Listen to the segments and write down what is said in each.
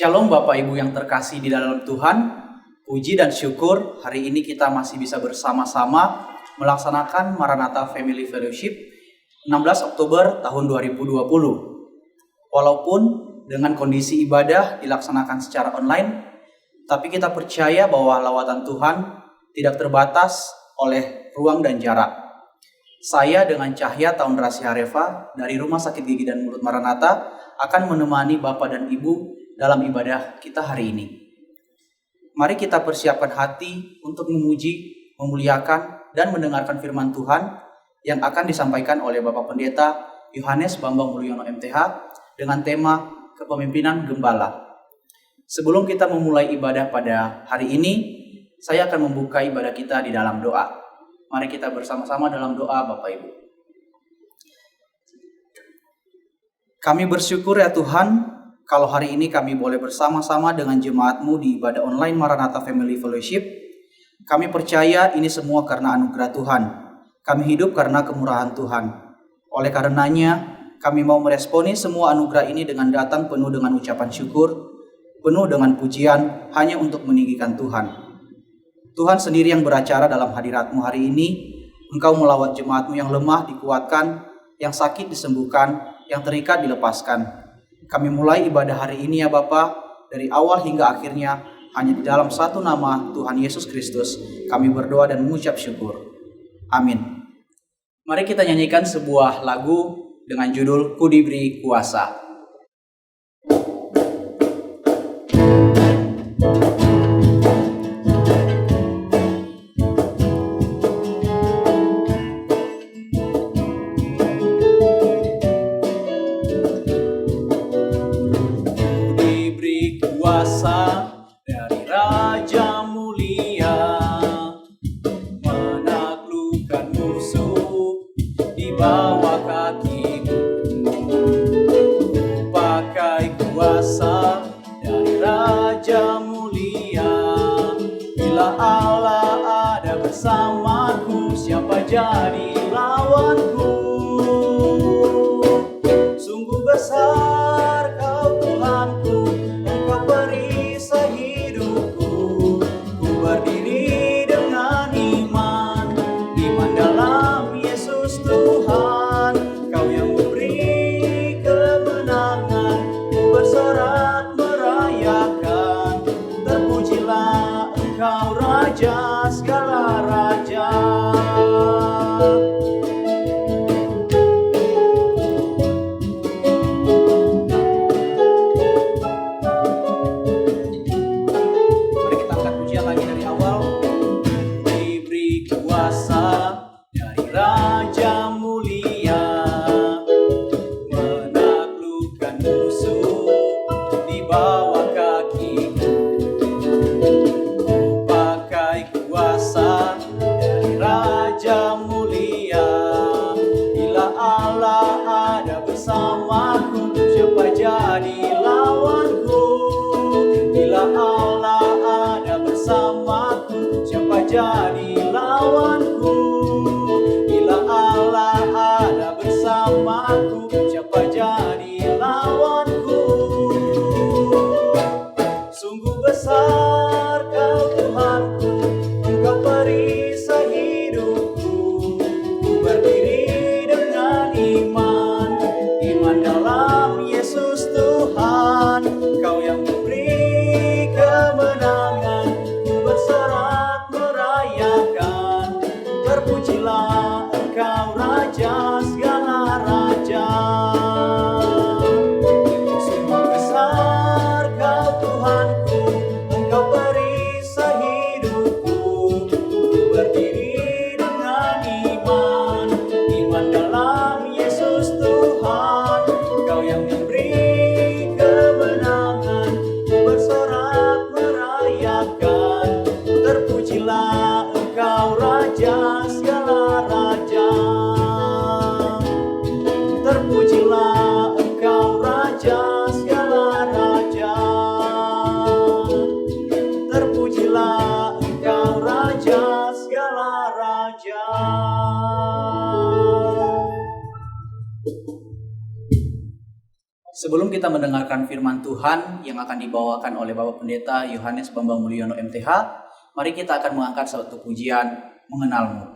Shalom Bapak Ibu yang terkasih di dalam Tuhan. Puji dan syukur hari ini kita masih bisa bersama-sama melaksanakan Maranatha Family Fellowship 16 Oktober tahun 2020. Walaupun dengan kondisi ibadah dilaksanakan secara online, tapi kita percaya bahwa lawatan Tuhan tidak terbatas oleh ruang dan jarak. Saya dengan Cahya Taun Rasi Hareva dari Rumah Sakit Gigi dan Mulut Maranatha akan menemani Bapak dan Ibu dalam ibadah kita hari ini. Mari kita persiapkan hati untuk memuji, memuliakan, dan mendengarkan firman Tuhan yang akan disampaikan oleh Bapak Pendeta Yohanes Bambang Mulyono MTH dengan tema Kepemimpinan Gembala. Sebelum kita memulai ibadah pada hari ini, saya akan membuka ibadah kita di dalam doa. Mari kita bersama-sama dalam doa Bapak Ibu. Kami bersyukur ya Tuhan, kalau hari ini kami boleh bersama-sama dengan jemaat-Mu di ibadah online Maranatha Family Fellowship. Kami percaya ini semua karena anugerah Tuhan. Kami hidup karena kemurahan Tuhan. Oleh karenanya, kami mau meresponi semua anugerah ini dengan datang penuh dengan ucapan syukur, penuh dengan pujian, hanya untuk meninggikan Tuhan. Tuhan sendiri yang beracara dalam hadirat-Mu hari ini. Engkau melawat jemaat-Mu yang lemah dikuatkan, yang sakit disembuhkan, yang terikat dilepaskan. Kami mulai ibadah hari ini ya Bapa, dari awal hingga akhirnya hanya di dalam satu nama Tuhan Yesus Kristus kami berdoa dan mengucap syukur. Amin. Mari kita nyanyikan sebuah lagu dengan judul Ku Diberi Kuasa. Sebelum kita mendengarkan firman Tuhan yang akan dibawakan oleh Bapak Pendeta Yohanes Bambang Mulyono MTH, mari kita akan mengangkat suatu pujian mengenalmu.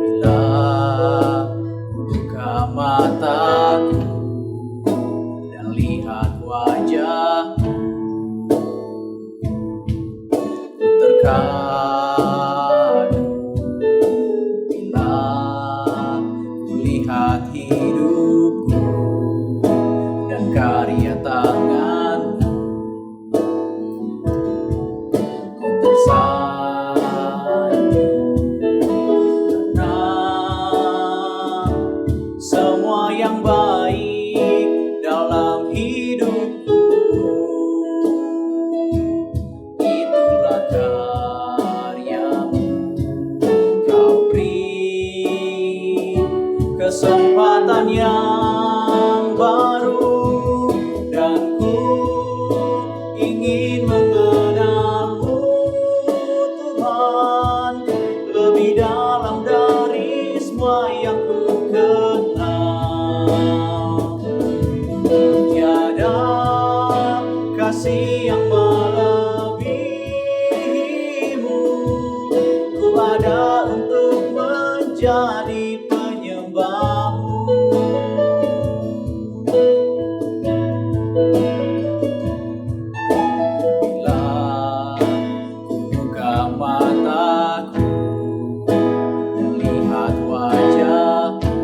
Bila buka mataku dan lihat wajahmu, terkadang bila kulihat hidupku dan karya tanganmu, ku tersanjung karena semua yang baik dalam hidupku itulah karyamu. Kau beri kesempatan yang baru dan ku ingin mengenalmu Tuhan lebih dalam dari semua yang ku kenal. Tiada kasih yang melebihimu, ku ada untuk menjadi penyembahmu. Bila ku buka mataku dan lihat wajahmu,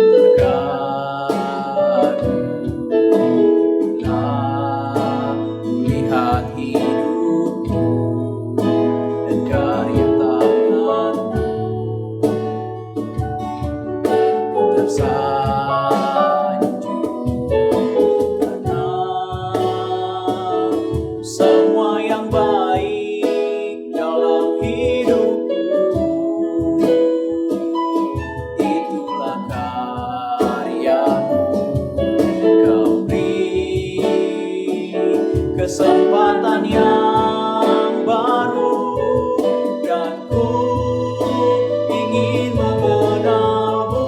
terkadang bila ku lihat hidupku dan karya tanganmu, ku tersanjung karena semua yang baik dalam hidupku itulah karyamu. Kau beri kesempatan yang baru dan ku ingin mengenalmu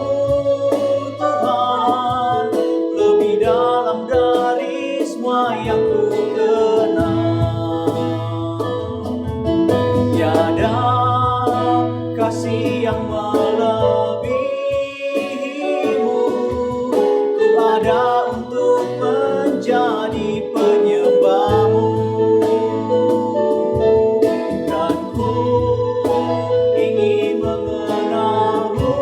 Tuhan lebih dalam dari semua yang ku kenal. Tiada kasih yang melebihimu, ku ada untuk menjadi penyembahmu dan ku ingin mengenalmu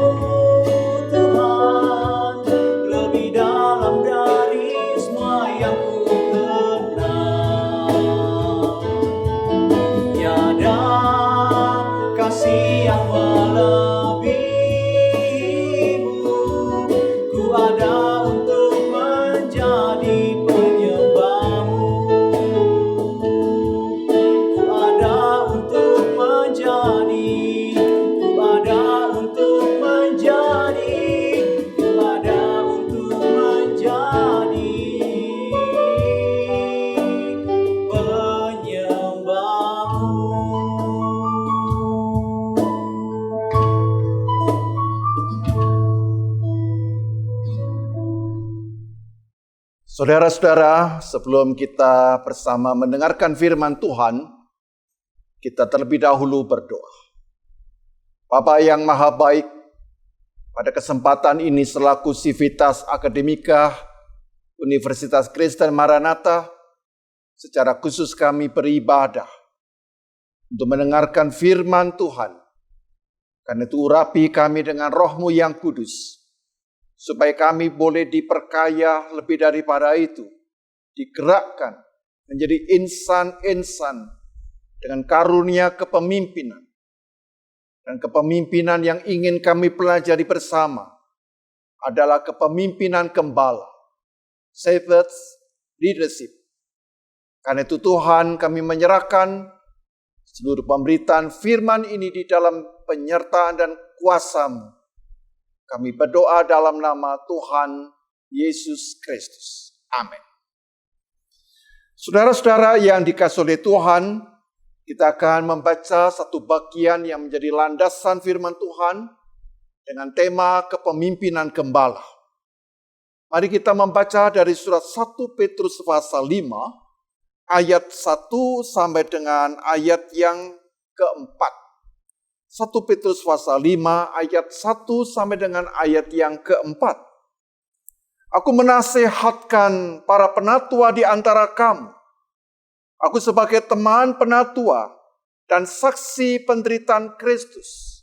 Tuhan lebih dalam dari semua yang ku kenal. Tiada kasih yang melebihimu, ku ada untuk menjadi penyembahmu. Ku ada untuk menjadi, ku ada untuk menjadi, ku ada untuk menjadi penyembahmu. Saudara-saudara, sebelum kita bersama mendengarkan firman Tuhan, kita terlebih dahulu berdoa. Bapa yang Maha Baik, pada kesempatan ini selaku Civitas Akademika Universitas Kristen Maranatha, secara khusus kami beribadah untuk mendengarkan firman Tuhan. Karena itu urapi kami dengan Roh-Mu yang kudus, supaya kami boleh diperkaya lebih daripada itu, digerakkan menjadi insan-insan dengan karunia kepemimpinan. Dan kepemimpinan yang ingin kami pelajari bersama adalah kepemimpinan gembala, shepherd's leadership. Karena itu Tuhan, kami menyerahkan seluruh pemberitaan firman ini di dalam penyertaan dan kuasa-Mu. Kami berdoa dalam nama Tuhan Yesus Kristus. Amin. Saudara-saudara yang dikasihi oleh Tuhan, kita akan membaca satu bagian yang menjadi landasan firman Tuhan dengan tema kepemimpinan gembala. Mari kita membaca dari surat 1 Petrus pasal 5, ayat 1 sampai dengan ayat yang keempat. 1 Petrus pasal 5, ayat 1 sampai dengan ayat yang keempat. Aku menasihatkan para penatua di antara kamu. Aku sebagai teman penatua dan saksi penderitaan Kristus,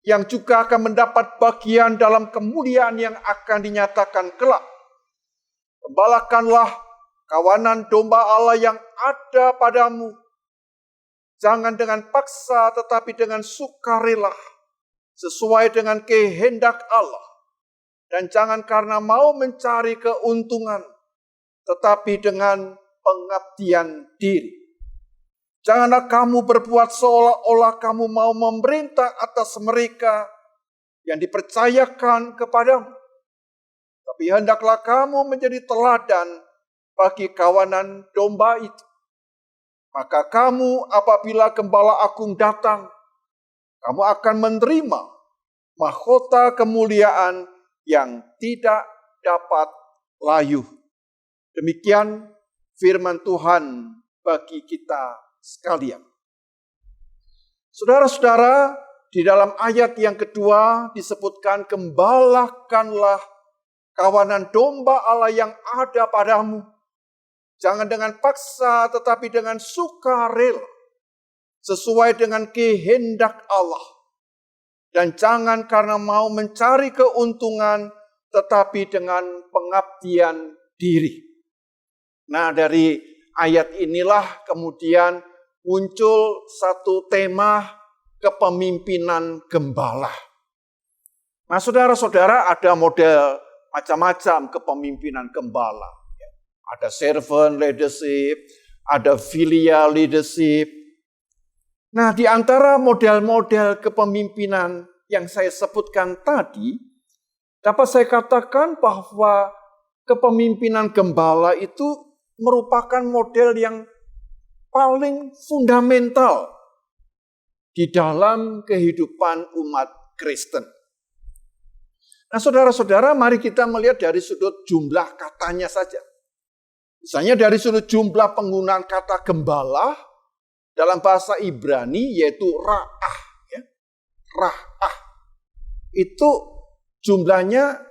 yang juga akan mendapat bagian dalam kemuliaan yang akan dinyatakan kelak. Gembalakanlah kawanan domba Allah yang ada padamu. Jangan dengan paksa tetapi dengan sukarela, sesuai dengan kehendak Allah. Dan jangan karena mau mencari keuntungan, tetapi dengan pengabdian diri. Janganlah kamu berbuat seolah-olah kamu mau memerintah atas mereka yang dipercayakan kepadamu. Tapi hendaklah kamu menjadi teladan bagi kawanan domba itu. Maka kamu apabila Gembala Agung datang, kamu akan menerima mahkota kemuliaan yang tidak dapat layu. Demikian firman Tuhan bagi kita sekalian. Saudara-saudara, di dalam ayat yang kedua disebutkan, gembalakanlah kawanan domba Allah yang ada padamu. Jangan dengan paksa tetapi dengan sukarela, sesuai dengan kehendak Allah. Dan jangan karena mau mencari keuntungan, tetapi dengan pengabdian diri. Nah, dari ayat inilah kemudian muncul satu tema kepemimpinan gembala. Nah, saudara-saudara, ada model macam-macam kepemimpinan gembala. Ada servant leadership, ada filial leadership. Nah, di antara model-model kepemimpinan yang saya sebutkan tadi, dapat saya katakan bahwa kepemimpinan gembala itu merupakan model yang paling fundamental di dalam kehidupan umat Kristen. Nah, saudara-saudara, mari kita melihat dari sudut jumlah katanya saja. Misalnya dari sudut jumlah penggunaan kata gembala dalam bahasa Ibrani, yaitu ra'ah. Ya. Ra'ah. Itu jumlahnya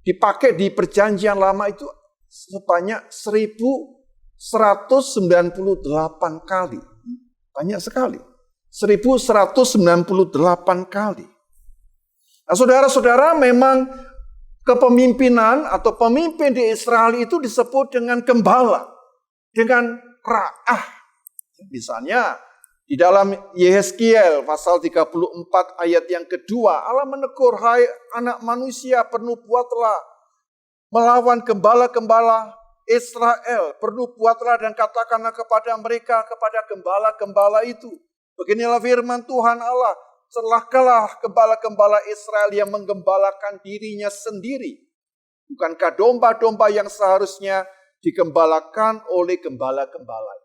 dipakai di perjanjian lama itu sebanyak 1198 kali. Banyak sekali. 1198 kali. Nah, saudara-saudara, memang kepemimpinan atau pemimpin di Israel itu disebut dengan gembala, dengan ra'ah. Misalnya di dalam Yehezkiel pasal 34 ayat yang kedua, Allah menegur, hai anak manusia, bernubuatlah melawan gembala-gembala Israel. Bernubuatlah dan katakanlah kepada mereka, kepada gembala-gembala itu, beginilah firman Tuhan Allah, celakalah gembala-gembala Israel yang menggembalakan dirinya sendiri. Bukankah domba-domba yang seharusnya digembalakan oleh gembala-gembala?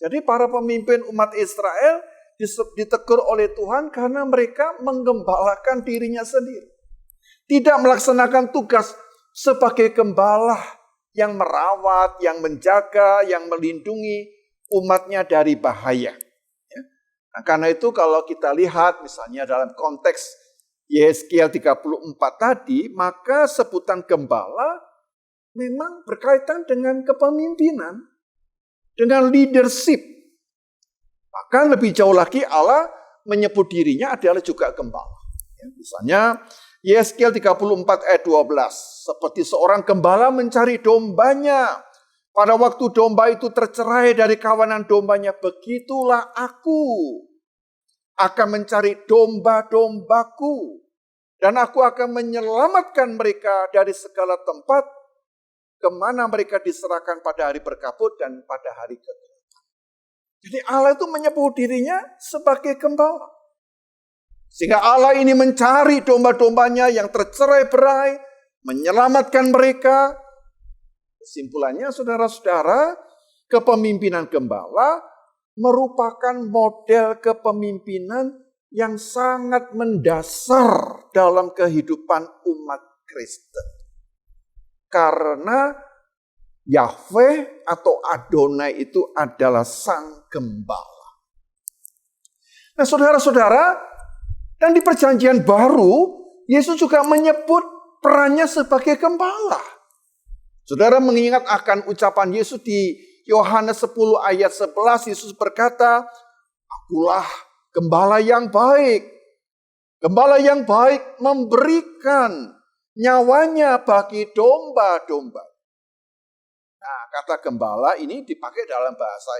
Jadi para pemimpin umat Israel ditegur oleh Tuhan karena mereka menggembalakan dirinya sendiri. Tidak melaksanakan tugas sebagai gembala yang merawat, yang menjaga, yang melindungi umatnya dari bahaya. Nah, karena itu kalau kita lihat misalnya dalam konteks Yehezkiel 34 tadi, maka sebutan gembala memang berkaitan dengan kepemimpinan, dengan leadership. Bahkan lebih jauh lagi Allah menyebut dirinya adalah juga gembala. Misalnya Yehezkiel 34 ayat 12, seperti seorang gembala mencari dombanya. Pada waktu domba itu tercerai dari kawanan dombanya, begitulah aku akan mencari domba-dombaku. Dan aku akan menyelamatkan mereka dari segala tempat kemana mereka diserahkan pada hari berkabut dan pada hari kegelapan. Jadi Allah itu menyebut dirinya sebagai gembala. Sehingga Allah ini mencari domba-dombanya yang tercerai-berai, menyelamatkan mereka. Kesimpulannya, saudara-saudara, kepemimpinan gembala merupakan model kepemimpinan yang sangat mendasar dalam kehidupan umat Kristen. Karena Yahweh atau Adonai itu adalah sang gembala. Nah, saudara-saudara, dan di Perjanjian Baru, Yesus juga menyebut perannya sebagai gembala. Saudara mengingat akan ucapan Yesus di Yohanes 10 ayat 11, Yesus berkata, "Akulah gembala yang baik. Gembala yang baik memberikan nyawanya bagi domba-domba." Nah, kata gembala ini dipakai dalam bahasa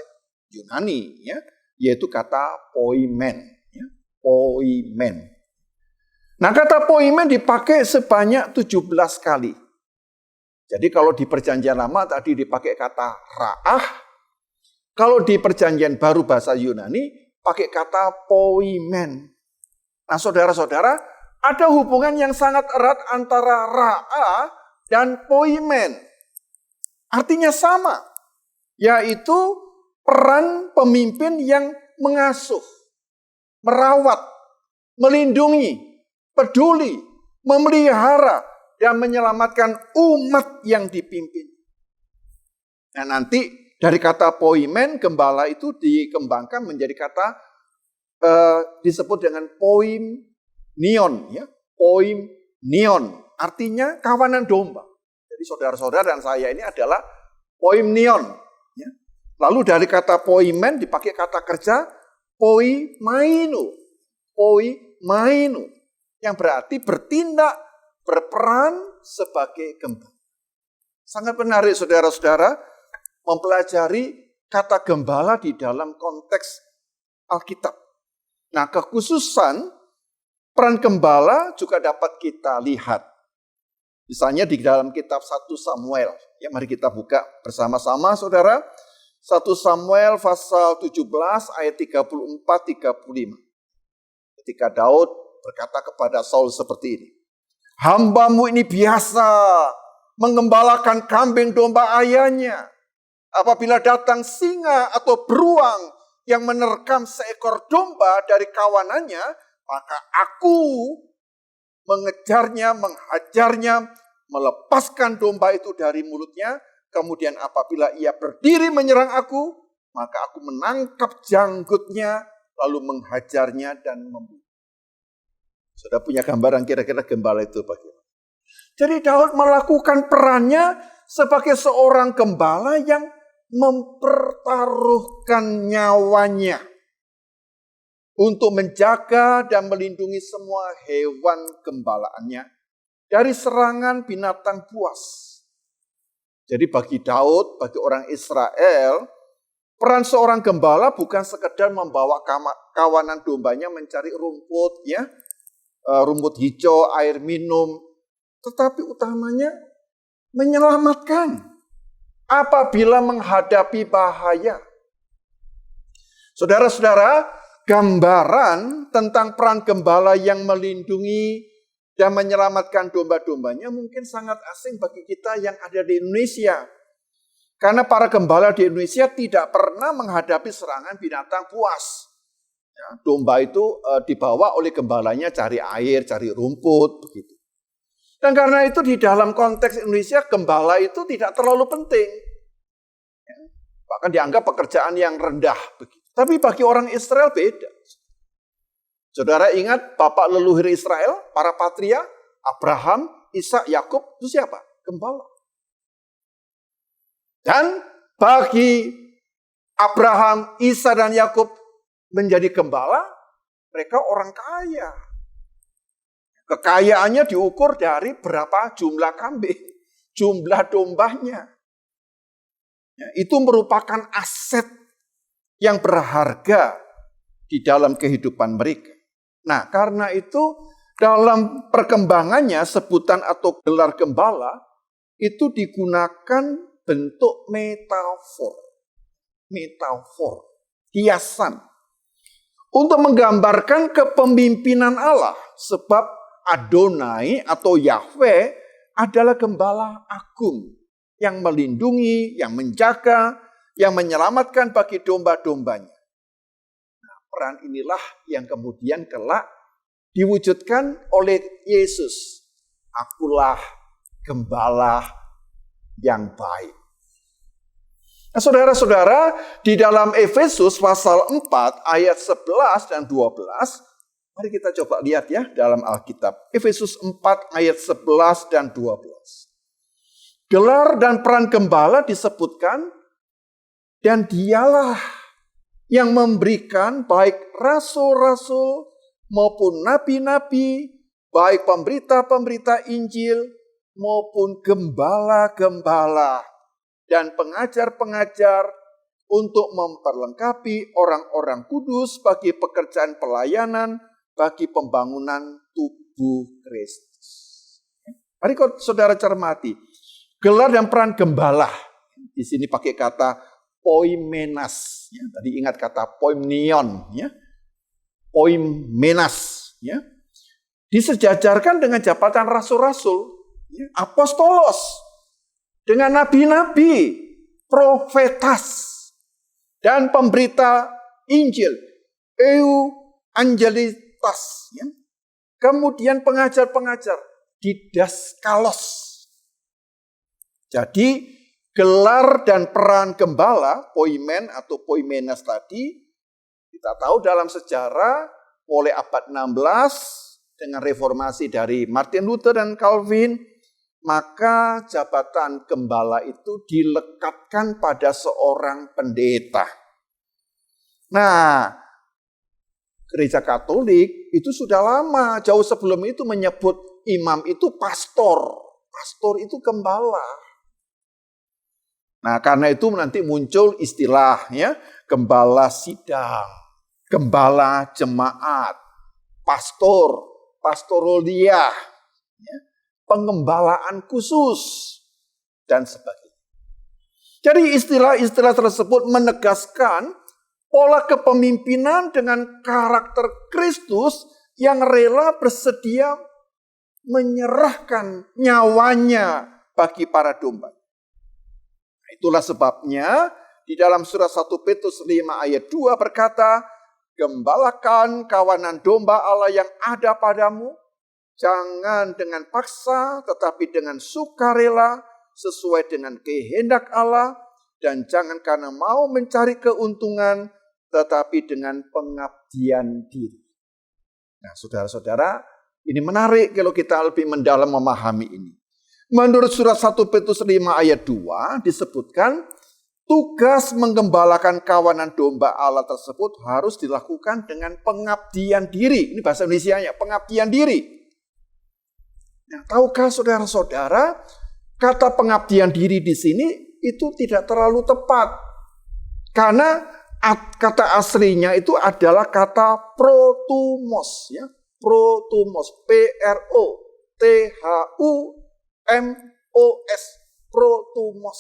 Yunani, ya, yaitu kata poimen. Ya, poimen. Nah, kata poimen dipakai sebanyak 17 kali. Jadi kalau di Perjanjian Lama tadi dipakai kata ra'ah, kalau di Perjanjian Baru bahasa Yunani pakai kata poimen. Nah, saudara-saudara, ada hubungan yang sangat erat antara ra'ah dan poimen. Artinya sama, yaitu peran pemimpin yang mengasuh, merawat, melindungi, peduli, memelihara, dan menyelamatkan umat yang dipimpin. Nah, nanti dari kata poimen, gembala itu dikembangkan menjadi kata disebut dengan poimnion, ya, poimnion, artinya kawanan domba. Jadi saudara-saudara dan saya ini adalah poimnion. Ya. Lalu dari kata poimen dipakai kata kerja poimainu, poimainu, yang berarti bertindak, berperan sebagai gembala. Sangat menarik saudara-saudara mempelajari kata gembala di dalam konteks Alkitab. Nah, kekhususan peran gembala juga dapat kita lihat. Misalnya di dalam kitab 1 Samuel. Ya, mari kita buka bersama-sama saudara. 1 Samuel pasal 17 ayat 34-35. Ketika Daud berkata kepada Saul seperti ini. "Hambamu ini biasa menggembalakan kambing domba ayahnya. Apabila datang singa atau beruang yang menerkam seekor domba dari kawanannya, maka aku mengejarnya, menghajarnya, melepaskan domba itu dari mulutnya. Kemudian apabila ia berdiri menyerang aku, maka aku menangkap janggutnya, lalu menghajarnya dan membunuh." Sudah punya gambaran kira-kira gembala itu bagaimana? Jadi Daud melakukan perannya sebagai seorang gembala yang mempertaruhkan nyawanya untuk menjaga dan melindungi semua hewan gembalaannya dari serangan binatang buas. Jadi bagi Daud, bagi orang Israel, peran seorang gembala bukan sekedar membawa kawanan dombanya mencari rumput, ya, rumput hijau, air minum, tetapi utamanya menyelamatkan apabila menghadapi bahaya. Saudara-saudara, gambaran tentang peran gembala yang melindungi dan menyelamatkan domba-dombanya mungkin sangat asing bagi kita yang ada di Indonesia. Karena para gembala di Indonesia tidak pernah menghadapi serangan binatang buas. Ya, domba itu dibawa oleh gembalanya cari air, cari rumput, begitu. Dan karena itu di dalam konteks Indonesia, gembala itu tidak terlalu penting. Ya, bahkan dianggap pekerjaan yang rendah. Begitu. Tapi bagi orang Israel beda. Saudara ingat bapak leluhur Israel, para patria, Abraham, Ishak, Yakub, itu siapa? Gembala. Dan bagi Abraham, Ishak, dan Yakub menjadi gembala, mereka orang kaya. Kekayaannya diukur dari berapa jumlah kambing, jumlah dombanya. Ya, itu merupakan aset yang berharga di dalam kehidupan mereka. Nah, karena itu dalam perkembangannya sebutan atau gelar gembala itu digunakan bentuk metafor. Metafor, hiasan. Untuk menggambarkan kepemimpinan Allah. Sebab Adonai atau Yahweh adalah gembala agung yang melindungi, yang menjaga, yang menyelamatkan bagi domba-dombanya. Nah, peran inilah yang kemudian kelak diwujudkan oleh Yesus. Akulah gembala yang baik. Nah, saudara-saudara, di dalam Efesus pasal 4 ayat 11 dan 12, mari kita coba lihat ya dalam Alkitab. Efesus 4 ayat 11 dan 12. Gelar dan peran gembala disebutkan, dan dialah yang memberikan baik rasul-rasul maupun nabi-nabi, baik pemberita-pemberita Injil maupun gembala-gembala dan pengajar-pengajar untuk memperlengkapi orang-orang kudus bagi pekerjaan pelayanan, bagi pembangunan tubuh Kristus. Mari saudara cermati, gelar dan peran gembala. Di sini pakai kata poimenas. Ya, tadi ingat kata poimnion. Ya. Poimenas. Ya. Disejajarkan dengan jabatan rasul-rasul. Ya, apostolos. Dengan nabi-nabi, profetas, dan pemberita Injil, evangelitas, ya. Kemudian pengajar-pengajar, didaskalos. Jadi gelar dan peran gembala, poimen atau poimenas tadi, kita tahu dalam sejarah mulai abad 16 dengan reformasi dari Martin Luther dan Calvin, maka jabatan gembala itu dilekatkan pada seorang pendeta. Nah, Gereja Katolik itu sudah lama, jauh sebelum itu menyebut imam itu pastor. Pastor itu gembala. Nah, karena itu nanti muncul istilah ya, gembala sidang, gembala jemaat, pastor, pastoroliah, ya, pengembalaan khusus, dan sebagainya. Jadi istilah-istilah tersebut menegaskan pola kepemimpinan dengan karakter Kristus yang rela bersedia menyerahkan nyawanya bagi para domba. Itulah sebabnya di dalam surat 1 Petrus 5 ayat 2 berkata, gembalakan kawanan domba Allah yang ada padamu, jangan dengan paksa, tetapi dengan sukarela, sesuai dengan kehendak Allah, dan jangan karena mau mencari keuntungan, tetapi dengan pengabdian diri. Nah, saudara-saudara, ini menarik kalau kita lebih mendalam memahami ini. Menurut surat 1 Petrus 5 ayat 2 disebutkan, tugas menggembalakan kawanan domba Allah tersebut harus dilakukan dengan pengabdian diri. Ini bahasa Indonesianya, pengabdian diri. Nah, tahukah saudara-saudara, kata pengabdian diri di sini itu tidak terlalu tepat. Karena kata aslinya itu adalah kata protumos. Ya. Protumos, P-R-O-T-H-U-M-O-S, protumos.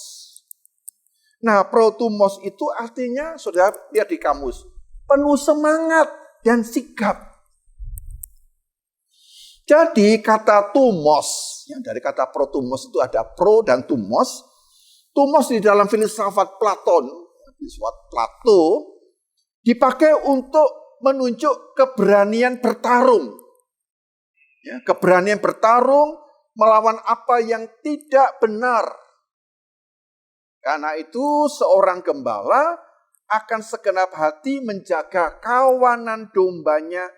Nah, protumos itu artinya, saudara lihat di kamus, penuh semangat dan sigap. Jadi kata tumos, ya, dari kata protumos itu ada pro dan tumos. Tumos di dalam filsafat Plato dipakai untuk menunjuk keberanian bertarung. Ya, keberanian bertarung melawan apa yang tidak benar. Karena itu seorang gembala akan segenap hati menjaga kawanan dombanya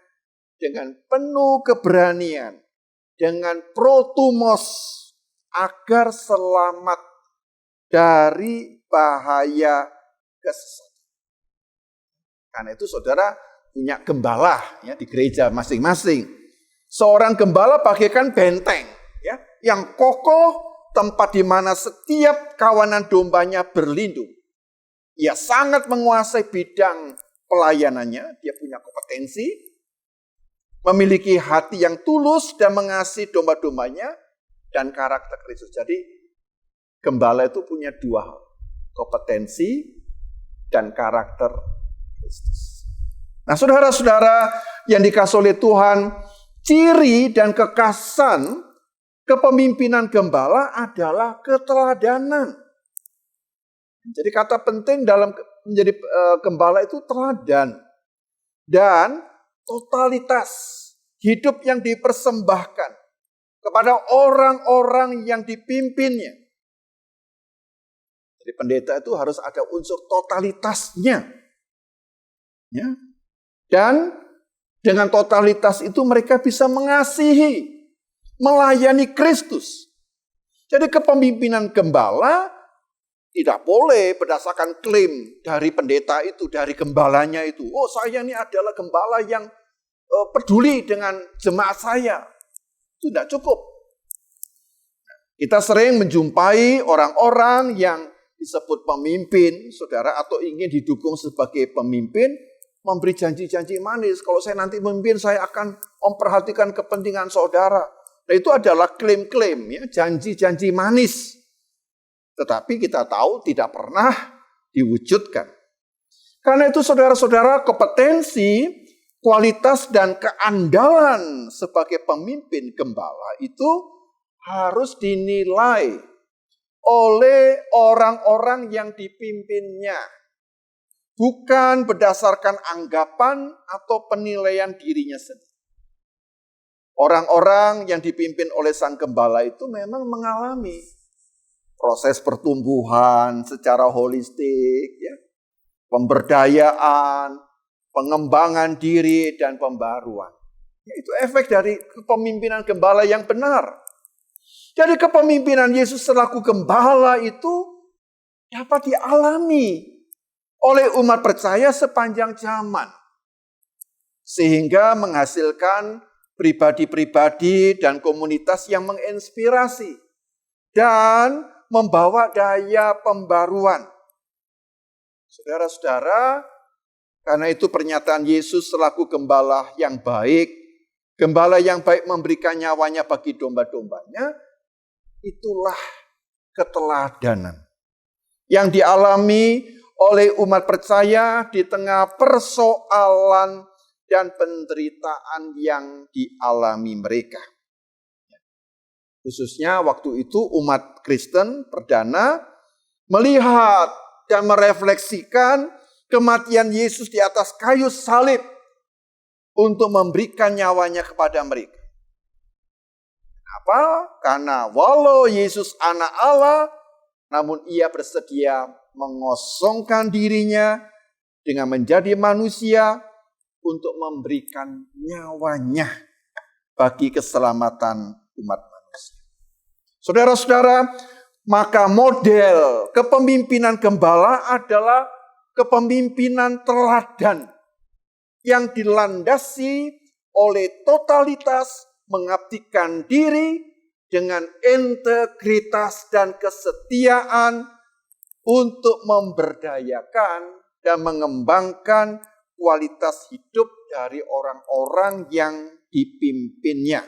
dengan penuh keberanian, dengan protumos, agar selamat dari bahaya kesesatan. Karena itu saudara punya gembala ya, di gereja masing-masing. Seorang gembala bagaikan benteng ya, yang kokoh, tempat di mana setiap kawanan dombanya berlindung. Ia sangat menguasai bidang pelayanannya, dia punya kompetensi, memiliki hati yang tulus dan mengasihi domba-dombanya, dan karakter Kristus. Jadi gembala itu punya dua hal, kompetensi dan karakter Kristus. Nah, saudara-saudara yang dikasihi oleh Tuhan, ciri dan kekhasan kepemimpinan gembala adalah keteladanan. Jadi kata penting dalam menjadi gembala itu teladan dan totalitas hidup yang dipersembahkan kepada orang-orang yang dipimpinnya. Jadi pendeta itu harus ada unsur totalitasnya. Ya. Dan dengan totalitas itu mereka bisa mengasihi, melayani Kristus. Jadi kepemimpinan gembala tidak boleh berdasarkan klaim dari pendeta itu, dari gembalanya itu. Oh, saya ini adalah gembala yang peduli dengan jemaat saya. Itu tidak cukup. Kita sering menjumpai orang-orang yang disebut pemimpin, saudara, atau ingin didukung sebagai pemimpin, memberi janji-janji manis. Kalau saya nanti memimpin, saya akan memperhatikan kepentingan saudara. Nah, itu adalah klaim-klaim, ya, janji-janji manis. Tetapi kita tahu tidak pernah diwujudkan. Karena itu saudara-saudara, kompetensi, kualitas dan keandalan sebagai pemimpin gembala itu harus dinilai oleh orang-orang yang dipimpinnya. Bukan berdasarkan anggapan atau penilaian dirinya sendiri. Orang-orang yang dipimpin oleh sang gembala itu memang mengalami proses pertumbuhan secara holistik, ya, pemberdayaan, pengembangan diri, dan pembaruan. Ya, itu efek dari kepemimpinan gembala yang benar. Jadi kepemimpinan Yesus selaku gembala itu dapat dialami oleh umat percaya sepanjang zaman. Sehingga menghasilkan pribadi-pribadi dan komunitas yang menginspirasi dan membawa daya pembaruan. Saudara-saudara, karena itu pernyataan Yesus selaku gembala yang baik memberikan nyawanya bagi domba-dombanya, itulah keteladanan yang dialami oleh umat percaya di tengah persoalan dan penderitaan yang dialami mereka. Khususnya waktu itu umat Kristen perdana melihat dan merefleksikan kematian Yesus di atas kayu salib untuk memberikan nyawanya kepada mereka. Kenapa? Karena walau Yesus anak Allah, namun ia bersedia mengosongkan dirinya dengan menjadi manusia untuk memberikan nyawanya bagi keselamatan umat manusia. Saudara-saudara, maka model kepemimpinan gembala adalah kepemimpinan teladan yang dilandasi oleh totalitas mengabdikan diri dengan integritas dan kesetiaan untuk memberdayakan dan mengembangkan kualitas hidup dari orang-orang yang dipimpinnya.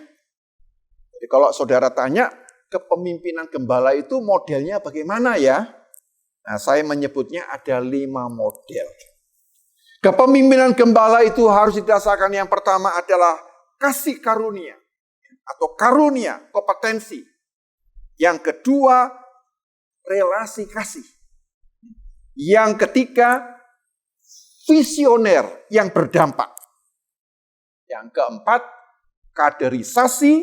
Jadi kalau saudara tanya, kepemimpinan gembala itu modelnya bagaimana ya? Nah, saya menyebutnya ada 5 model. Kepemimpinan gembala itu harus didasarkan, yang pertama adalah kasih karunia atau karunia, kompetensi. Yang kedua, relasi kasih. Yang ketiga, visioner yang berdampak. Yang keempat, kaderisasi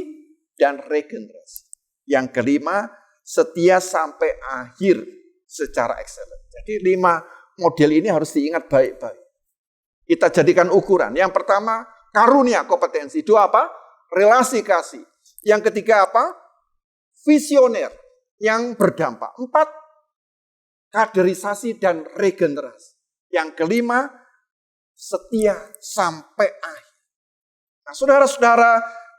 dan regenerasi. Yang kelima, setia sampai akhir secara excellent. Jadi 5 model ini harus diingat baik-baik. Kita jadikan ukuran. Yang pertama, karunia kompetensi. 2 apa? Relasi kasih. Yang ketiga apa? Visioner yang berdampak. 4, kaderisasi dan regenerasi. Yang kelima, setia sampai akhir. Nah, saudara-saudara,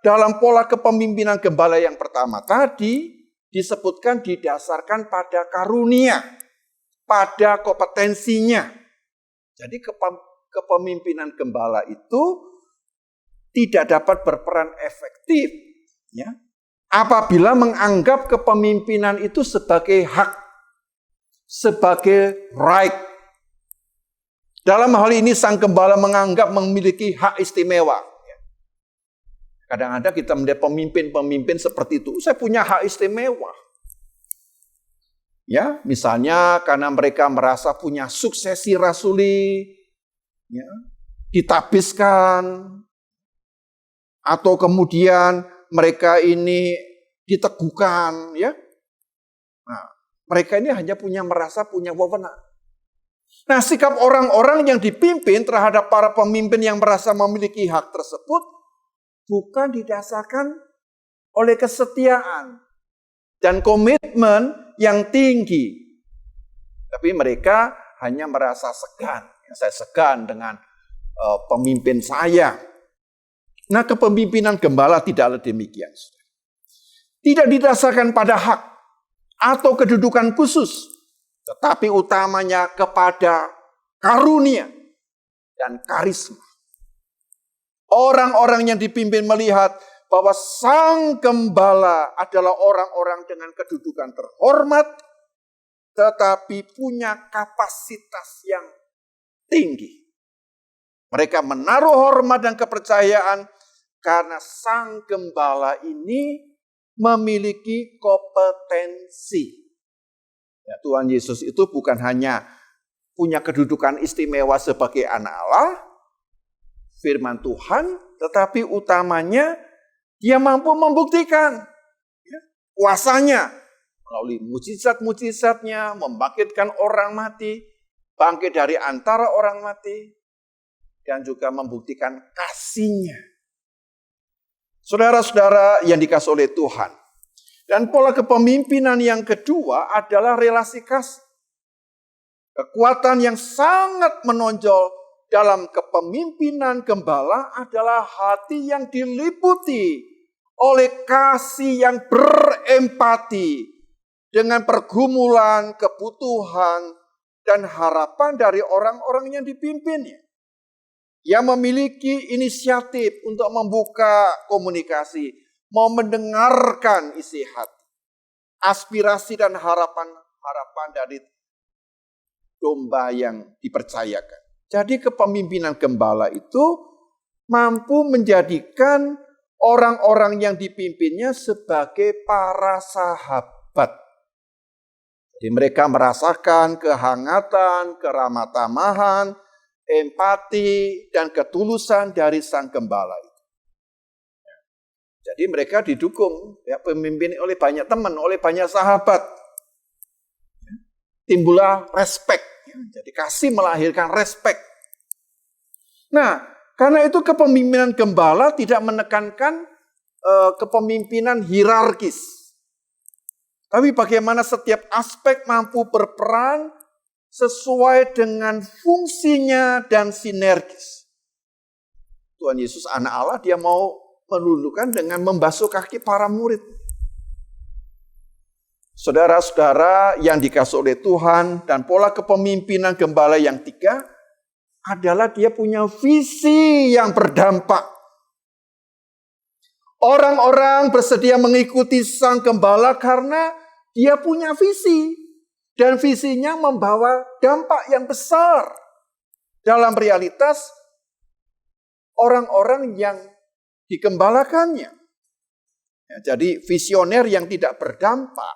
dalam pola kepemimpinan gembala yang pertama tadi disebutkan didasarkan pada karunia, pada kompetensinya. Jadi kepemimpinan gembala itu tidak dapat berperan efektif, ya, apabila menganggap kepemimpinan itu sebagai hak, sebagai right. Dalam hal ini sang gembala menganggap memiliki hak istimewa. Kadang-kadang kita melihat pemimpin-pemimpin seperti itu, saya punya hak istimewa. Ya, misalnya karena mereka merasa punya suksesi rasuli, ya, ditabiskan, atau kemudian mereka ini diteguhkan, ya. Nah, mereka ini hanya merasa punya wewenang. Nah, sikap orang-orang yang dipimpin terhadap para pemimpin yang merasa memiliki hak tersebut bukan didasarkan oleh kesetiaan dan komitmen yang tinggi. Tapi mereka hanya merasa segan. Saya segan dengan pemimpin saya. Nah, kepemimpinan gembala tidaklah demikian. Tidak didasarkan pada hak atau kedudukan khusus, tetapi utamanya kepada karunia dan karisma. Orang-orang yang dipimpin melihat bahwa sang gembala adalah orang-orang dengan kedudukan terhormat, tetapi punya kapasitas yang tinggi. Mereka menaruh hormat dan kepercayaan karena sang gembala ini memiliki kompetensi. Ya, Tuhan Yesus itu bukan hanya punya kedudukan istimewa sebagai anak Allah, firman Tuhan, tetapi utamanya dia mampu membuktikan kuasanya melalui mujizat-mujizatnya, membangkitkan orang mati, bangkit dari antara orang mati, dan juga membuktikan kasihnya. Saudara-saudara yang dikasihi oleh Tuhan, dan pola kepemimpinan yang kedua adalah relasi kasih. Kekuatan yang sangat menonjol dalam kepemimpinan gembala adalah hati yang diliputi oleh kasih yang berempati dengan pergumulan, kebutuhan, dan harapan dari orang-orang yang dipimpinnya. Yang memiliki inisiatif untuk membuka komunikasi, mau mendengarkan isi hati, aspirasi dan harapan dari domba yang dipercayakan. Jadi kepemimpinan gembala itu mampu menjadikan orang-orang yang dipimpinnya sebagai para sahabat. Jadi mereka merasakan kehangatan, keramah tamahan, empati, dan ketulusan dari sang gembala itu. Jadi mereka didukung, ya, pemimpin oleh banyak teman, oleh banyak sahabat. Timbullah respect. Ya, jadi kasih melahirkan respect. Nah, karena itu kepemimpinan gembala tidak menekankan kepemimpinan hierarkis. Tapi bagaimana setiap aspek mampu berperan sesuai dengan fungsinya dan sinergis. Tuhan Yesus anak Allah, dia mau melulukan dengan membasuh kaki para murid. Saudara-saudara yang dikasihi oleh Tuhan, dan pola kepemimpinan gembala yang tiga adalah dia punya visi yang berdampak. Orang-orang bersedia mengikuti sang gembala karena dia punya visi. Dan visinya membawa dampak yang besar dalam realitas orang-orang yang digembalakannya. Ya, jadi visioner yang tidak berdampak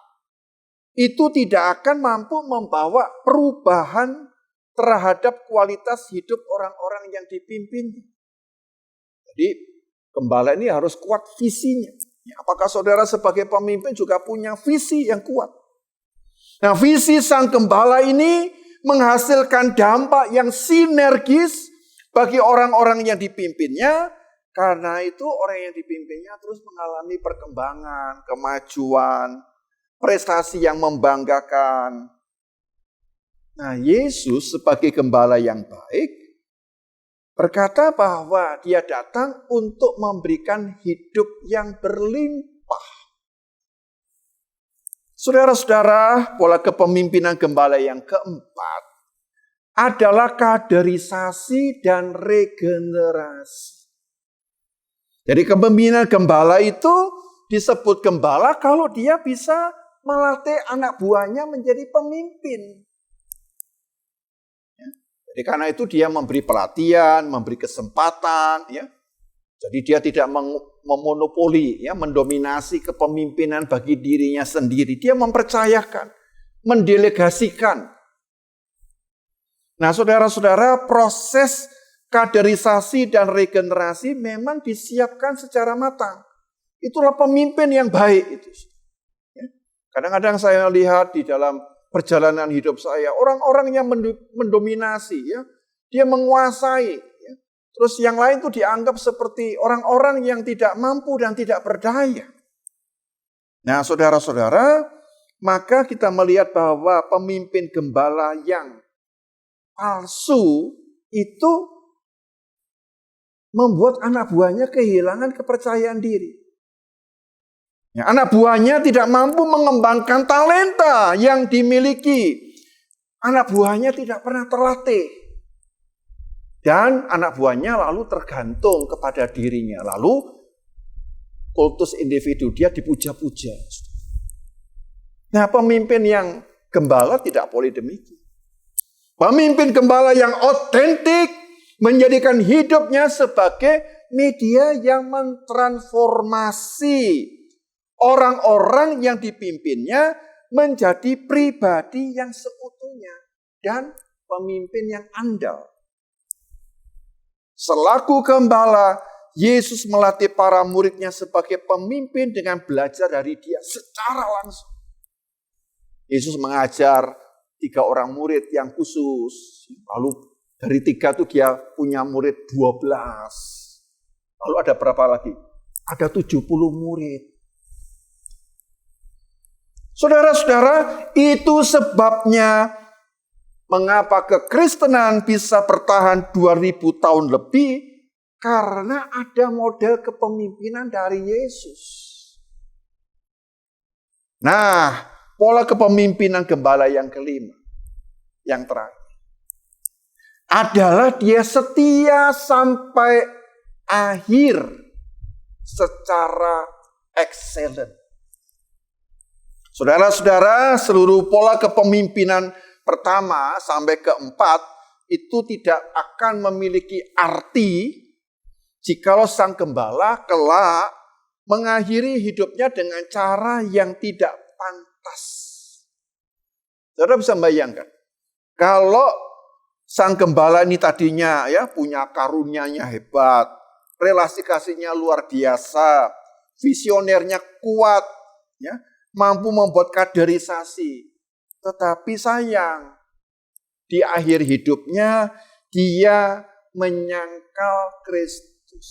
itu tidak akan mampu membawa perubahan terhadap kualitas hidup orang-orang yang dipimpinnya. Jadi gembala ini harus kuat visinya. Ya, apakah saudara sebagai pemimpin juga punya visi yang kuat? Nah, visi sang gembala ini menghasilkan dampak yang sinergis bagi orang-orang yang dipimpinnya. Karena itu orang yang dipimpinnya terus mengalami perkembangan, kemajuan, prestasi yang membanggakan. Nah, Yesus sebagai gembala yang baik berkata bahwa dia datang untuk memberikan hidup yang berlimpah. Saudara-saudara, pola kepemimpinan gembala yang keempat adalah kaderisasi dan regenerasi. Jadi kepemimpinan gembala itu disebut gembala kalau dia bisa melatih anak buahnya menjadi pemimpin. Jadi karena itu dia memberi pelatihan, memberi kesempatan, ya. Jadi dia tidak memonopoli, ya, mendominasi kepemimpinan bagi dirinya sendiri. Dia mempercayakan, mendelegasikan. Nah, saudara-saudara, proses kaderisasi dan regenerasi memang disiapkan secara matang. Itulah pemimpin yang baik itu. Kadang-kadang saya lihat di dalam perjalanan hidup saya, orang-orang yang mendominasi, ya, dia menguasai. Ya. Terus yang lain itu dianggap seperti orang-orang yang tidak mampu dan tidak berdaya. Nah, saudara-saudara, maka kita melihat bahwa pemimpin gembala yang palsu itu membuat anak buahnya kehilangan kepercayaan diri. Ya, anak buahnya tidak mampu mengembangkan talenta yang dimiliki. Anak buahnya tidak pernah terlatih. Dan anak buahnya lalu tergantung kepada dirinya. Lalu kultus individu dia dipuja-puja. Nah, pemimpin yang gembala tidak boleh demikian. Pemimpin gembala yang otentik menjadikan hidupnya sebagai media yang mentransformasi orang-orang yang dipimpinnya menjadi pribadi yang seutuhnya dan pemimpin yang andal. Selaku gembala, Yesus melatih para muridnya sebagai pemimpin dengan belajar dari dia secara langsung. Yesus mengajar 3 orang murid yang khusus. Lalu dari 3 itu dia punya murid 12. Lalu ada berapa lagi? Ada 70 murid. Saudara-saudara, itu sebabnya mengapa kekristenan bisa bertahan 2000 tahun lebih, karena ada model kepemimpinan dari Yesus. Nah, pola kepemimpinan gembala yang kelima, yang terakhir, adalah dia setia sampai akhir secara excellent. Saudara-saudara, seluruh pola kepemimpinan pertama sampai keempat itu tidak akan memiliki arti jikalau sang gembala kelak mengakhiri hidupnya dengan cara yang tidak pantas. Saudara bisa bayangkan, kalau sang gembala ini tadinya ya punya karunia-nya hebat, relasi kasihnya luar biasa, visionernya kuat, ya, mampu membuat kaderisasi. Tetapi sayang, di akhir hidupnya dia menyangkal Kristus.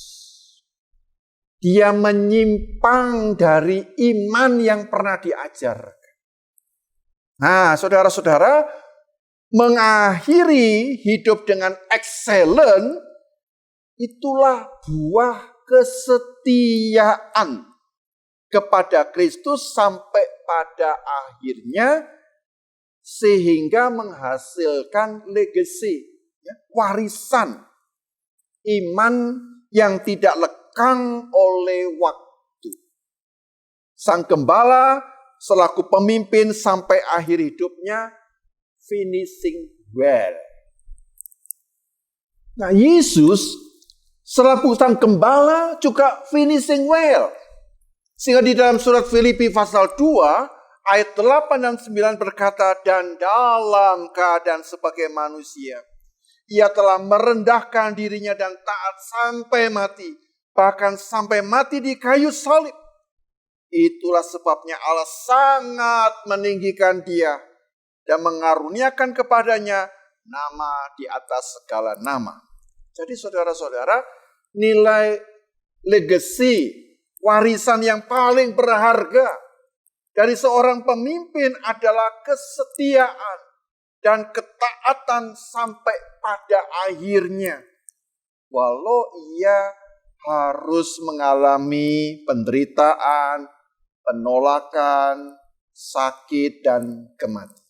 Dia menyimpang dari iman yang pernah diajarkan. Nah, saudara-saudara, mengakhiri hidup dengan excellent, itulah buah kesetiaan kepada Kristus sampai pada akhirnya, sehingga menghasilkan legacy, ya, warisan iman yang tidak lekang oleh waktu. Sang gembala selaku pemimpin sampai akhir hidupnya finishing well. Nah, Yesus selaku sang gembala juga finishing well. Sehingga di dalam surat Filipi pasal 2 ayat 8 dan 9 berkata, dan dalam keadaan sebagai manusia, ia telah merendahkan dirinya dan taat sampai mati, bahkan sampai mati di kayu salib. Itulah sebabnya Allah sangat meninggikan dia dan mengaruniakan kepadanya nama di atas segala nama. Jadi saudara-saudara, nilai legacy, warisan yang paling berharga dari seorang pemimpin adalah kesetiaan dan ketaatan sampai pada akhirnya. Walau ia harus mengalami penderitaan, penolakan, sakit, dan kematian.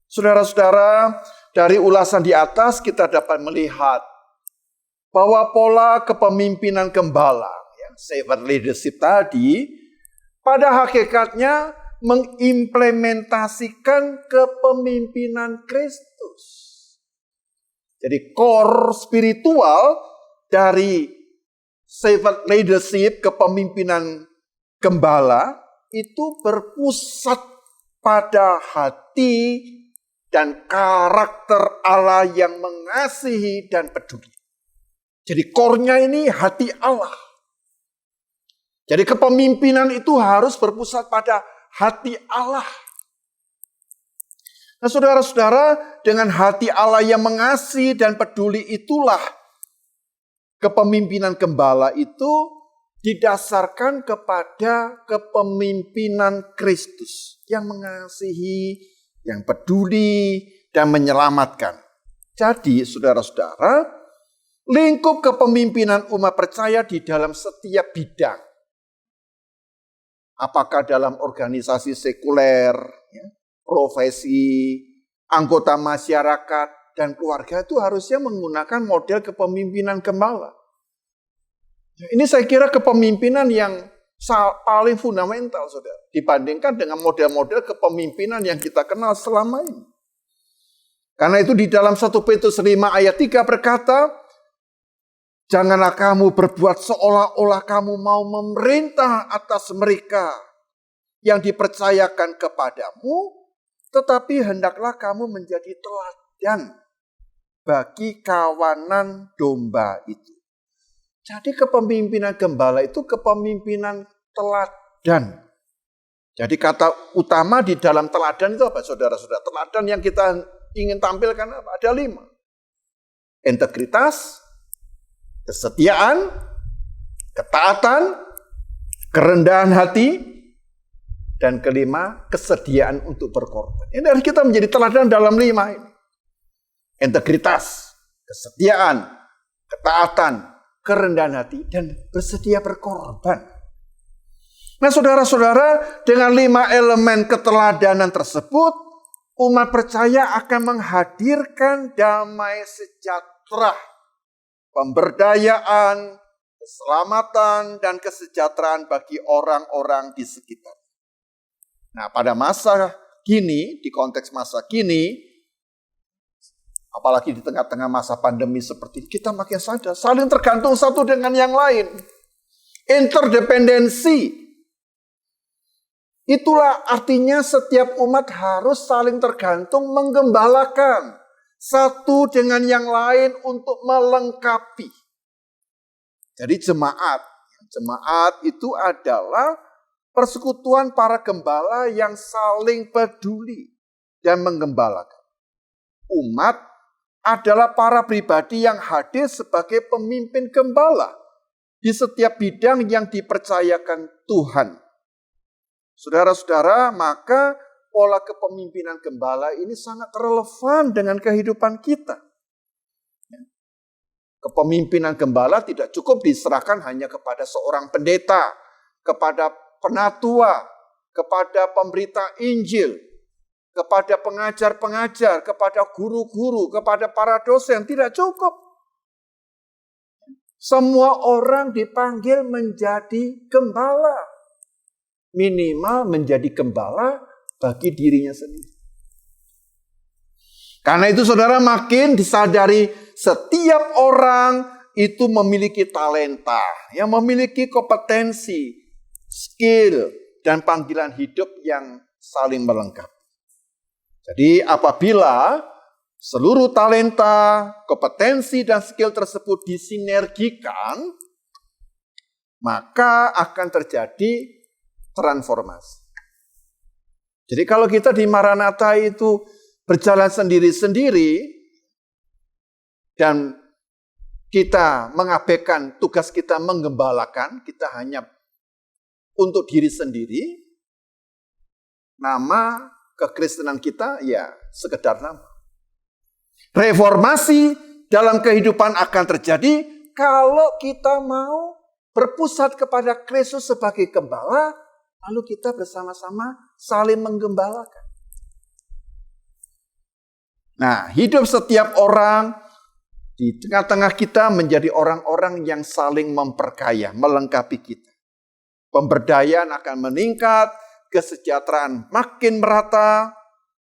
Saudara-saudara, dari ulasan di atas kita dapat melihat bahwa pola kepemimpinan gembala, servant leadership tadi, pada hakikatnya mengimplementasikan kepemimpinan Kristus. Jadi core spiritual dari servant leadership, kepemimpinan gembala, itu berpusat pada hati dan karakter Allah yang mengasihi dan peduli. Jadi core-nya ini hati Allah. Jadi kepemimpinan itu harus berpusat pada hati Allah. Nah saudara-saudara, dengan hati Allah yang mengasihi dan peduli itulah kepemimpinan gembala itu didasarkan kepada kepemimpinan Kristus yang mengasihi, yang peduli, dan menyelamatkan. Jadi saudara-saudara, lingkup kepemimpinan umat percaya di dalam setiap bidang. Apakah dalam organisasi sekuler, profesi, anggota masyarakat, dan keluarga itu harusnya menggunakan model kepemimpinan gembala. Ini saya kira kepemimpinan yang paling fundamental, saudara, dibandingkan dengan model-model kepemimpinan yang kita kenal selama ini. Karena itu di dalam 1 Petrus 5 ayat 3 berkata, janganlah kamu berbuat seolah-olah kamu mau memerintah atas mereka yang dipercayakan kepadamu, tetapi hendaklah kamu menjadi teladan bagi kawanan domba itu. Jadi kepemimpinan gembala itu kepemimpinan teladan. Jadi kata utama di dalam teladan itu apa, saudara-saudara? Teladan yang kita ingin tampilkan apa? Ada 5. Integritas, kesetiaan, ketaatan, kerendahan hati, dan kelima, kesediaan untuk berkorban. Ini harus kita menjadi teladan dalam 5 ini. Integritas, kesetiaan, ketaatan, kerendahan hati, dan bersedia berkorban. Nah saudara-saudara, dengan 5 elemen keteladanan tersebut, umat percaya akan menghadirkan damai sejahtera, pemberdayaan, keselamatan, dan kesejahteraan bagi orang-orang di sekitar. Nah, pada masa kini, di konteks masa kini, apalagi di tengah-tengah masa pandemi seperti ini, kita makin sadar, saling tergantung satu dengan yang lain. Interdependensi. Itulah artinya setiap umat harus saling tergantung, menggembalakan satu dengan yang lain untuk melengkapi. Jadi jemaat itu adalah persekutuan para gembala yang saling peduli dan menggembalakan. Umat adalah para pribadi yang hadir sebagai pemimpin gembala di setiap bidang yang dipercayakan Tuhan. Saudara-saudara, maka pola kepemimpinan gembala ini sangat relevan dengan kehidupan kita. Kepemimpinan gembala tidak cukup diserahkan hanya kepada seorang pendeta, kepada penatua, kepada pemberita Injil, kepada pengajar-pengajar, kepada guru-guru, kepada para dosen. Tidak cukup. Semua orang dipanggil menjadi gembala. Minimal menjadi gembala bagi dirinya sendiri. Karena itu saudara, makin disadari setiap orang itu memiliki talenta, yang memiliki kompetensi, skill, dan panggilan hidup yang saling melengkapi. Jadi apabila seluruh talenta, kompetensi, dan skill tersebut disinergikan, maka akan terjadi transformasi. Jadi kalau kita di Maranatha itu berjalan sendiri-sendiri, dan kita mengabaikan tugas kita menggembalakan, kita hanya untuk diri sendiri, nama kekristenan kita ya sekedar nama. Reformasi dalam kehidupan akan terjadi kalau kita mau berpusat kepada Kristus sebagai gembala, lalu kita bersama-sama saling menggembalakan. Nah, hidup setiap orang di tengah-tengah kita menjadi orang-orang yang saling memperkaya, melengkapi kita. Pemberdayaan akan meningkat, kesejahteraan makin merata.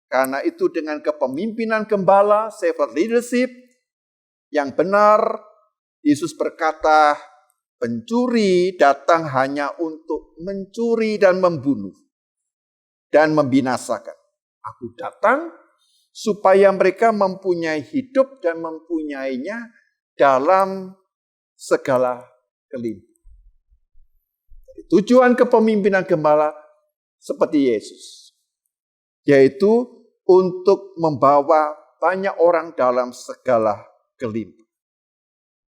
Karena itu dengan kepemimpinan gembala, servant leadership yang benar, Yesus berkata, pencuri datang hanya untuk mencuri dan membunuh. dan membinasakan. Aku datang supaya mereka mempunyai hidup dan mempunyainya dalam segala kelimpahan. Tujuan kepemimpinan gembala seperti Yesus, yaitu untuk membawa banyak orang dalam segala kelimpahan.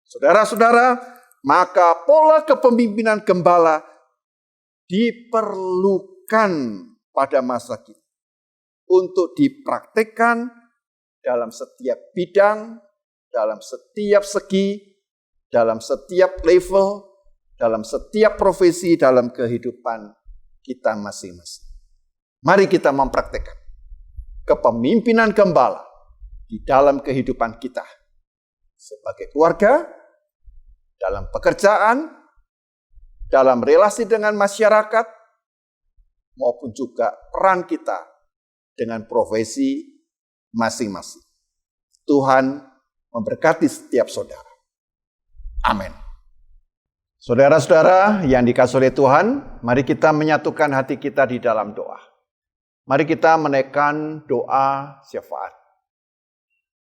Saudara-saudara, maka pola kepemimpinan gembala diperlukan pada masa kini untuk dipraktikkan dalam setiap bidang, dalam setiap segi, dalam setiap level, dalam setiap profesi dalam kehidupan kita masing-masing. Mari kita mempraktikkan kepemimpinan gembala di dalam kehidupan kita sebagai keluarga, dalam pekerjaan, dalam relasi dengan masyarakat, maupun juga peran kita dengan profesi masing-masing. Tuhan memberkati setiap saudara. Amin. Saudara-saudara yang dikasihi oleh Tuhan, mari kita menyatukan hati kita di dalam doa. Mari kita menaikkan doa syafaat.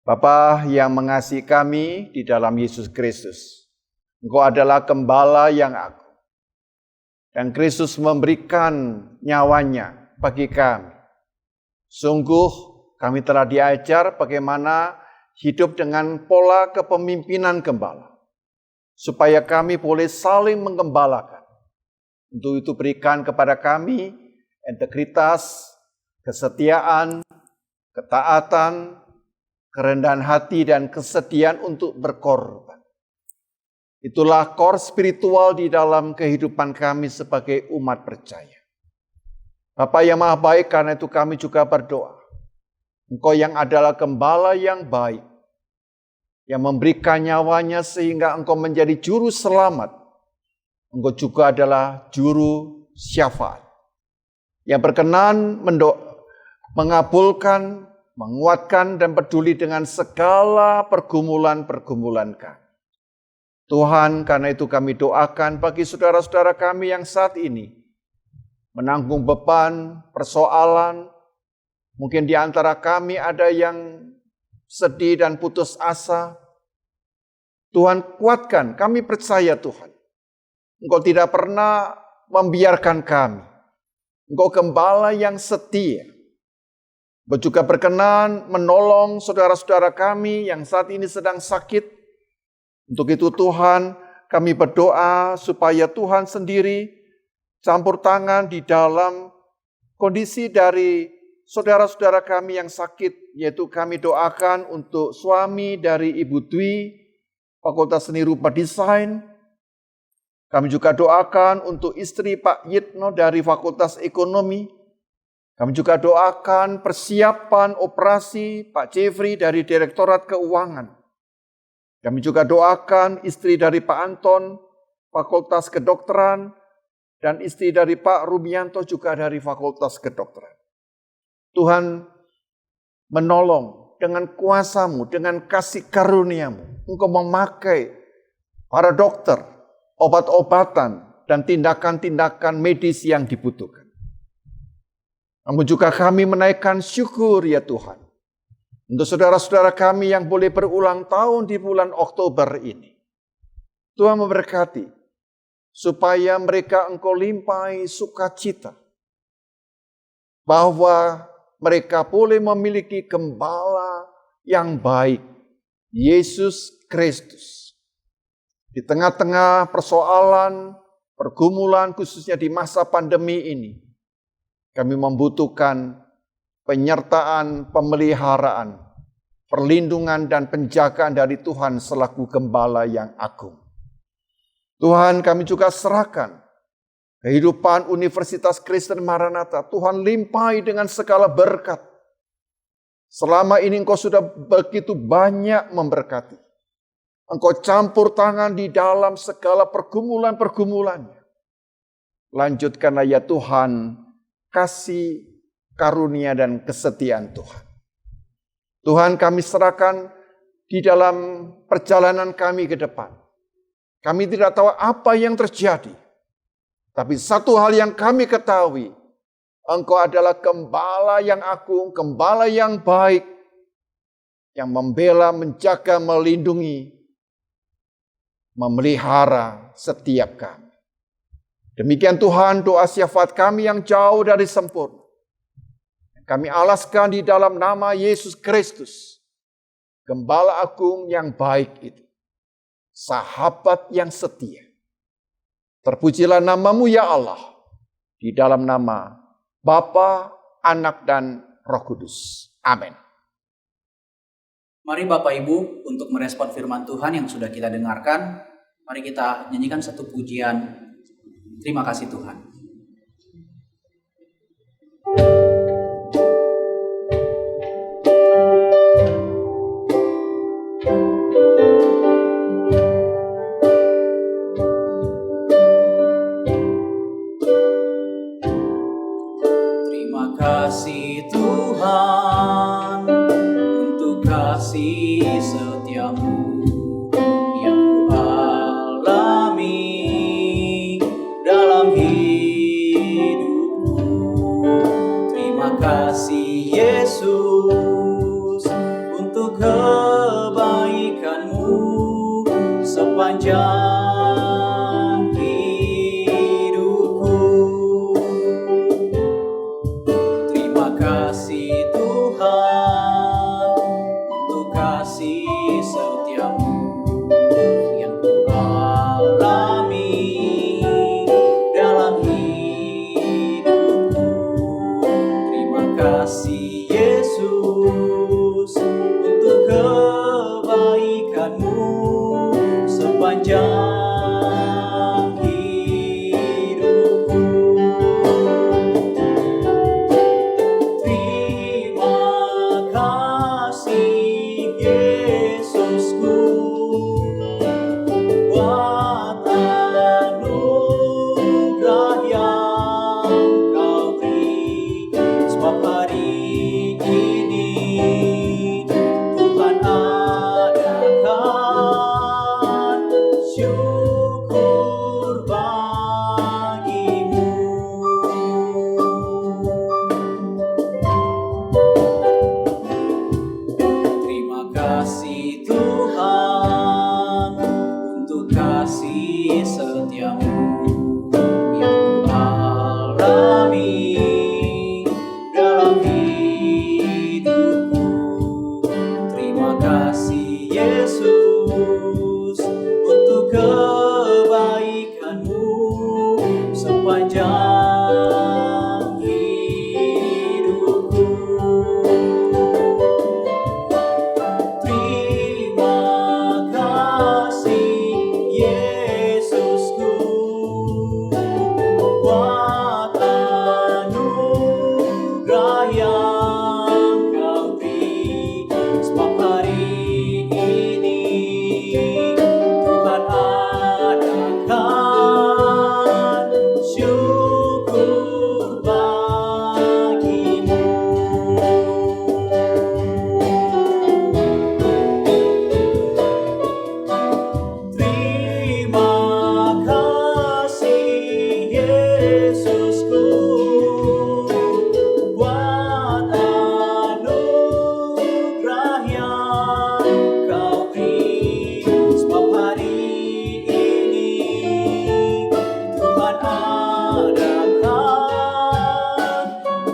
Bapa yang mengasihi kami di dalam Yesus Kristus, Engkau adalah gembala yang agung. Dan Kristus memberikan nyawanya bagi kami. Sungguh kami telah diajar bagaimana hidup dengan pola kepemimpinan gembala. Supaya kami boleh saling menggembalakan. Untuk itu berikan kepada kami integritas, kesetiaan, ketaatan, kerendahan hati, dan kesediaan untuk berkorban. Itulah core spiritual di dalam kehidupan kami sebagai umat percaya. Bapa yang Maha Baik, karena itu kami juga berdoa. Engkau yang adalah gembala yang baik, yang memberikan nyawanya sehingga engkau menjadi juru selamat. Engkau juga adalah juru syafaat, yang berkenan mengabulkan, menguatkan, dan peduli dengan segala pergumulan-pergumulan kami. Tuhan, karena itu kami doakan bagi saudara-saudara kami yang saat ini menanggung beban, persoalan. Mungkin di antara kami ada yang sedih dan putus asa. Tuhan kuatkan, kami percaya Tuhan. Engkau tidak pernah membiarkan kami. Engkau gembala yang setia. Engkau juga berkenan menolong saudara-saudara kami yang saat ini sedang sakit. Untuk itu Tuhan, kami berdoa supaya Tuhan sendiri campur tangan di dalam kondisi dari saudara-saudara kami yang sakit, yaitu kami doakan untuk suami dari Ibu Dwi, Fakultas Seni Rupa Desain. Kami juga doakan untuk istri Pak Yitno dari Fakultas Ekonomi. Kami juga doakan persiapan operasi Pak Jeffrey dari Direktorat Keuangan. Kami juga doakan istri dari Pak Anton, Fakultas Kedokteran, dan istri dari Pak Rubianto juga dari Fakultas Kedokteran. Tuhan menolong dengan kuasa-Mu, dengan kasih karunia-Mu. Engkau memakai para dokter, obat-obatan, dan tindakan-tindakan medis yang dibutuhkan. Namun juga kami menaikkan syukur ya Tuhan. Untuk saudara-saudara kami yang boleh berulang tahun di bulan Oktober ini. Tuhan memberkati. Supaya mereka Engkau limpahi sukacita. Bahwa mereka boleh memiliki gembala yang baik. Yesus Kristus. Di tengah-tengah persoalan, pergumulan khususnya di masa pandemi ini. Kami membutuhkan penyertaan, pemeliharaan, perlindungan, dan penjagaan dari Tuhan selaku gembala yang agung. Tuhan, kami juga serahkan kehidupan Universitas Kristen Maranatha. Tuhan limpahi dengan segala berkat. Selama ini Engkau sudah begitu banyak memberkati. Engkau campur tangan di dalam segala pergumulan-pergumulannya. Lanjutkanlah ya Tuhan, kasih karunia dan kesetiaan Tuhan. Tuhan, kami serahkan di dalam perjalanan kami ke depan. Kami tidak tahu apa yang terjadi. Tapi satu hal yang kami ketahui, Engkau adalah gembala yang agung, gembala yang baik, yang membela, menjaga, melindungi, memelihara setiap kami. Demikian Tuhan, doa syafaat kami yang jauh dari sempurna. Kami alaskan di dalam nama Yesus Kristus, Gembala agung yang baik itu, sahabat yang setia. Terpujilah namamu ya Allah, di dalam nama Bapa, Anak, dan Roh Kudus. Amin. Mari Bapak Ibu untuk merespon firman Tuhan yang sudah kita dengarkan, mari kita nyanyikan satu pujian. Terima kasih Tuhan. Terima kasih Tuhan untuk kasih setiamu yang kualami dalam hidupku. Terima kasih Yesus untuk kebaikanmu sepanjang hidupku. Terima kasih Tuhan untuk kasih setiamu yang kualami dalam hidupku. Terima kasih Yesus untuk kebaikanmu sepanjang hidupku. Terima kasih Yesusku buat anugerah yang kau beri, sebab hari ini Tuhan adakan syukur bagimu. Terima kasih Tuhan untuk kasih setiamu yang kualami dalam hidupku. Terima kasih Yesus untuk kebaikanmu sepanjang hidupku. Terima kasih Yesusku buat anugerah yang kau beri, sebab hari ini Tuhan adakan syukur bagimu. Terima kasih Yesusku buat anugerah yang kau beri, sebab hari ini Tuhan adakan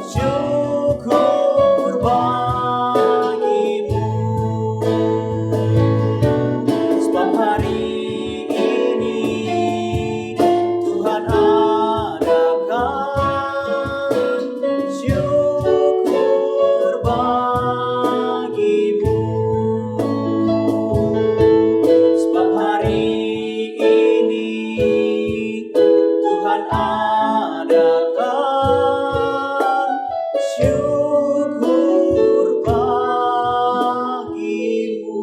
syukur bagimu. Sebab hari ini Tuhan adakan syukur bagimu. Sebab hari ini Tuhan adakan syukur bagimu.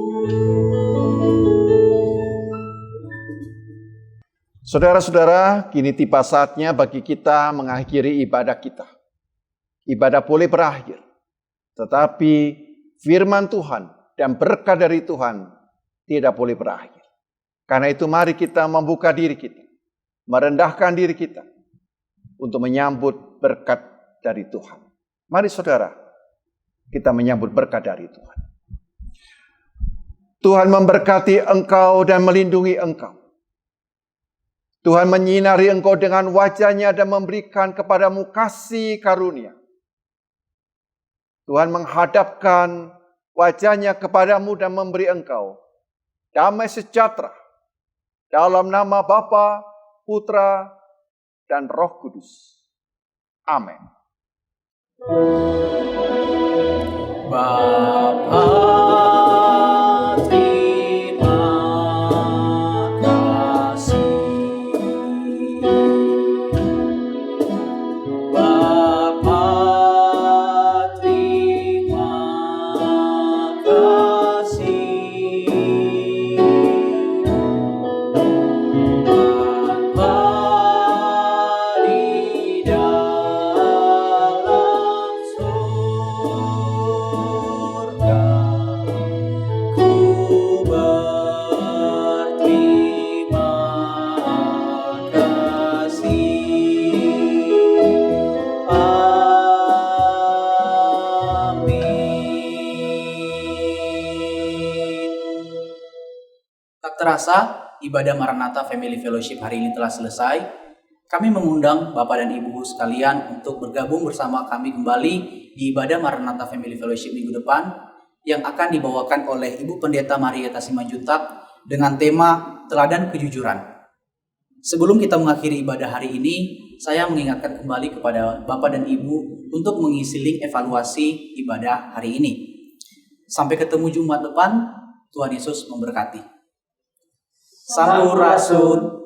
Saudara-saudara, kini tiba saatnya bagi kita mengakhiri ibadah kita. Ibadah boleh berakhir, tetapi firman Tuhan dan berkat dari Tuhan tidak boleh berakhir. Karena itu mari kita membuka diri kita, merendahkan diri kita untuk menyambut berkat dari Tuhan. Mari saudara, kita menyambut berkat dari Tuhan. Tuhan memberkati engkau dan melindungi engkau. Tuhan menyinari engkau dengan wajah-Nya dan memberikan kepadamu kasih karunia. Tuhan menghadapkan wajah-Nya kepadamu dan memberi engkau damai sejahtera. Dalam nama Bapa, Putra, dan Roh Kudus. Amin. Bapa, terima kasih. Bapa, terima kasih. Bapa di dalam surga, ku berterima kasih. Amin. Tak terasa, ibadah Maranatha Family Fellowship hari ini telah selesai. Kami mengundang Bapak dan Ibu sekalian untuk bergabung bersama kami kembali di ibadah Maranatha Family Fellowship minggu depan yang akan dibawakan oleh Ibu Pendeta Marieta Simanjuntak dengan tema Teladan Kejujuran. Sebelum kita mengakhiri ibadah hari ini, saya mengingatkan kembali kepada Bapak dan Ibu untuk mengisi link evaluasi ibadah hari ini. Sampai ketemu Jumat depan, Tuhan Yesus memberkati. Sampurasun.